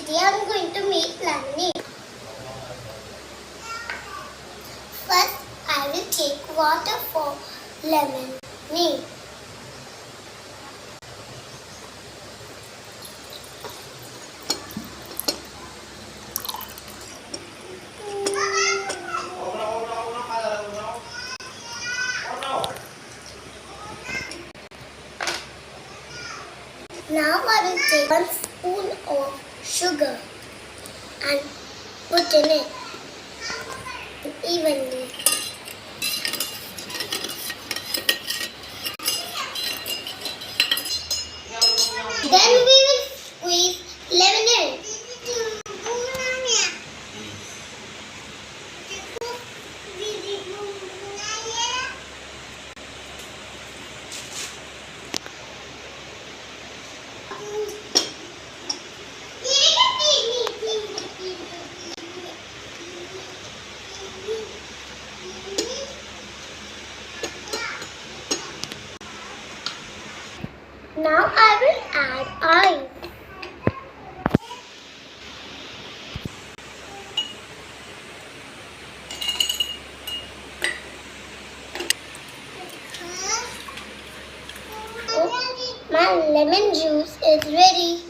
Today I'm going to make lemonade. First, I will take water for lemonade. Now I will take 1 spoon of sugar and put in it evenly. Then we will squeeze lemon in. Now I will add ice. My lemon juice is ready.